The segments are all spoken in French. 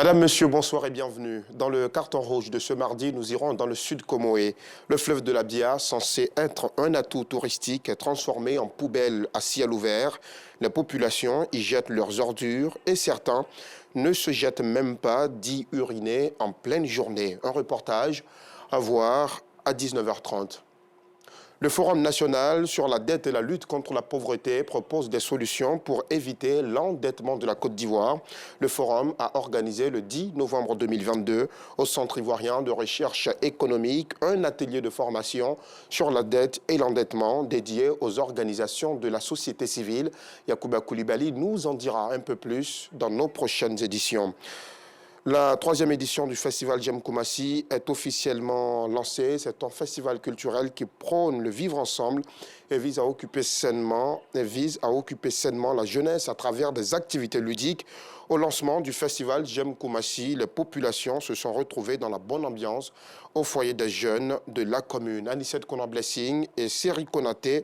Madame, Monsieur, bonsoir et bienvenue. Dans le carton rouge de ce mardi, nous irons dans le sud Comoé. Le fleuve de la Bia, censé être un atout touristique, est transformé en poubelle à ciel ouvert. Les populations y jettent leurs ordures et certains ne se jettent même pas d'y uriner en pleine journée. Un reportage à voir à 19h30. Le Forum national sur la dette et la lutte contre la pauvreté propose des solutions pour éviter l'endettement de la Côte d'Ivoire. Le Forum a organisé le 10 novembre 2022 au Centre ivoirien de recherche économique un atelier de formation sur la dette et l'endettement dédié aux organisations de la société civile. Yacouba Koulibaly nous en dira un peu plus dans nos prochaines éditions. La 3e édition du festival J'aime Koumassi est officiellement lancée. C'est un festival culturel qui prône le vivre ensemble et vise à occuper sainement la jeunesse à travers des activités ludiques. Au lancement du festival J'aime Koumassi, les populations se sont retrouvées dans la bonne ambiance au foyer des jeunes de la commune. Anicette Konan-Blessing et Seri Konaté,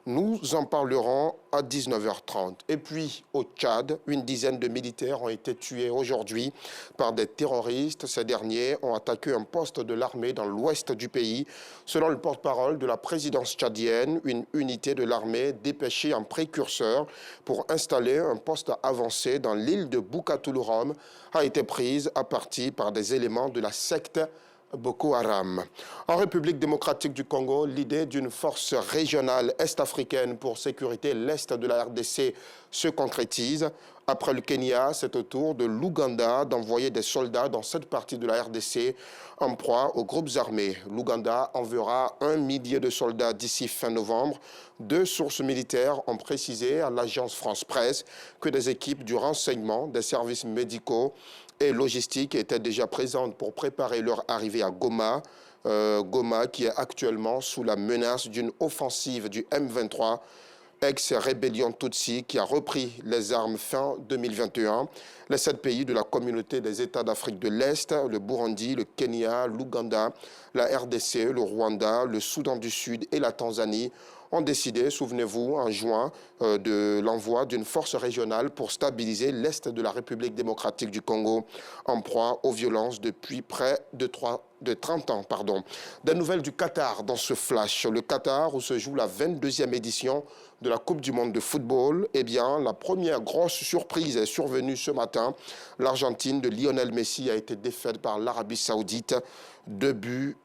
nous en parlerons à 19h30. Et puis, au Tchad, une dizaine de militaires ont été tués aujourd'hui par des terroristes. Ces derniers ont attaqué un poste de l'armée dans l'ouest du pays. Selon le porte-parole de la présidence tchadienne, une unité de l'armée dépêchée en précurseur pour installer un poste avancé dans l'île de Boukatoulourom a été prise à partie par des éléments de la secte Boko Haram. En République démocratique du Congo, l'idée d'une force régionale est-africaine pour sécuriter l'est de la RDC se concrétise. Après le Kenya, c'est au tour de l'Ouganda d'envoyer des soldats dans cette partie de la RDC en proie aux groupes armés. L'Ouganda enverra 1 millier de soldats d'ici fin novembre. 2 sources militaires ont précisé à l'agence France-Presse que des équipes du renseignement, des services médicaux et logistiques étaient déjà présentes pour préparer leur arrivée à Goma. Goma qui est actuellement sous la menace d'une offensive du M23, ex-rébellion Tutsi qui a repris les armes fin 2021. Les 7 pays de la communauté des États d'Afrique de l'Est, le Burundi, le Kenya, l'Ouganda, la RDC, le Rwanda, le Soudan du Sud et la Tanzanie ont décidé, souvenez-vous, en juin, de l'envoi d'une force régionale pour stabiliser l'Est de la République démocratique du Congo en proie aux violences depuis près de 30 ans. Des nouvelles du Qatar dans ce flash. Le Qatar où se joue la 22e édition de la Coupe du monde de football. Eh bien, la première grosse surprise est survenue ce matin. L'Argentine de Lionel Messi a été défaite par l'Arabie Saoudite, 2-1.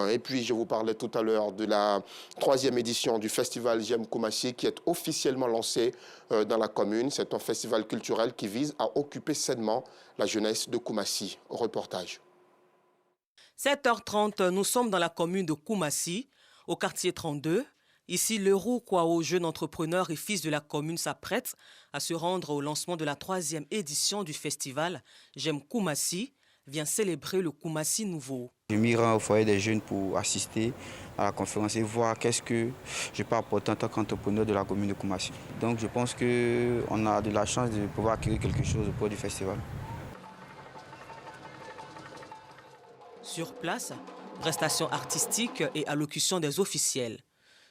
Et puis, je vous parlais tout à l'heure de la 3e édition du festival J'aime Koumassi qui est officiellement lancé dans la commune. C'est un festival culturel qui vise à occuper sainement la jeunesse de Koumassi. Reportage. 7h30, nous sommes dans la commune de Koumassi, au quartier 32. Ici, Leroux Kwao, jeune entrepreneur et fils de la commune, s'apprête à se rendre au lancement de la 3e édition du festival J'aime Koumassi, vient célébrer le Koumassi nouveau. Je m'y rends au foyer des jeunes pour assister à la conférence et voir qu'est-ce que je peux apporter en tant qu'entrepreneur de la commune de Koumassi. Donc je pense qu'on a de la chance de pouvoir acquérir quelque chose au cours du festival. Sur place, prestations artistiques et allocution des officiels.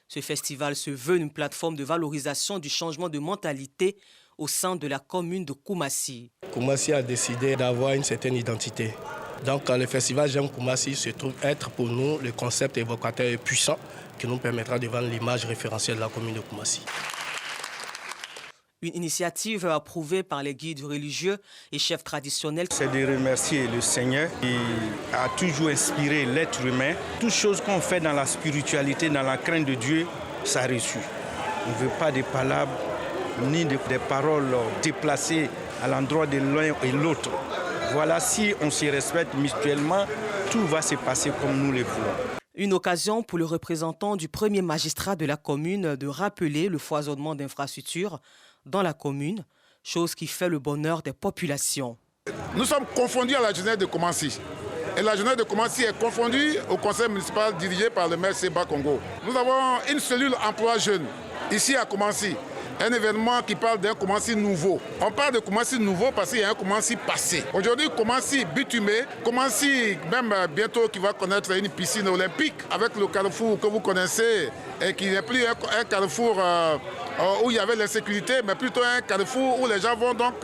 Ce festival se veut une plateforme de valorisation du changement de mentalité au sein de la commune de Koumassi. Koumassi a décidé d'avoir une certaine identité. Donc le festival J'aime Koumassi se trouve être pour nous le concept évocateur et puissant qui nous permettra de vendre l'image référentielle de la commune de Koumassi. Une initiative approuvée par les guides religieux et chefs traditionnels. C'est de remercier le Seigneur qui a toujours inspiré l'être humain. Toute chose qu'on fait dans la spiritualité, dans la crainte de Dieu, ça a reçu. On ne veut pas des palabres ni des paroles déplacées à l'endroit de l'un et l'autre. Voilà, si on se respecte mutuellement, tout va se passer comme nous le voulons. Une occasion pour le représentant du premier magistrat de la commune de rappeler le foisonnement d'infrastructures dans la commune, chose qui fait le bonheur des populations. Nous sommes confondus à la jeunesse de Koumassi. Et la jeunesse de Koumassi est confondue au conseil municipal dirigé par le maire Seba Congo. Nous avons une cellule emploi jeune ici à Koumassi. Un événement qui parle d'un Koumassi nouveau. On parle de Koumassi nouveau parce qu'il y a un Koumassi passé. Aujourd'hui, Koumassi bitumé, Koumassi même bientôt qui va connaître une piscine olympique avec le carrefour que vous connaissez et qui n'est plus un carrefour où il y avait l'insécurité, mais plutôt un carrefour où les gens vont donc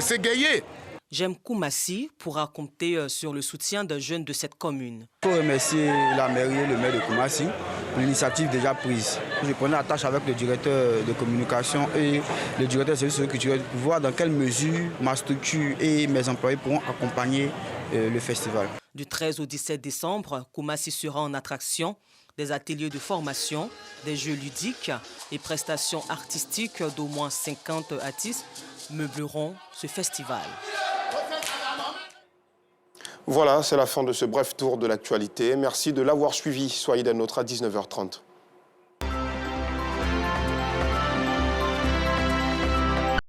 s'égayer. Jem Koumassi pourra compter sur le soutien des jeunes de cette commune. Il faut remercier la mairie et le maire de Koumassi pour l'initiative déjà prise. Je prenais la tâche avec le directeur de communication et le directeur de services culturels pour voir dans quelle mesure ma structure et mes employés pourront accompagner le festival. Du 13 au 17 décembre, Koumassi sera en attraction. Des ateliers de formation, des jeux ludiques et prestations artistiques d'au moins 50 artistes meubleront ce festival. Voilà, c'est la fin de ce bref tour de l'actualité. Merci de l'avoir suivi. Soyez des nôtres à 19h30.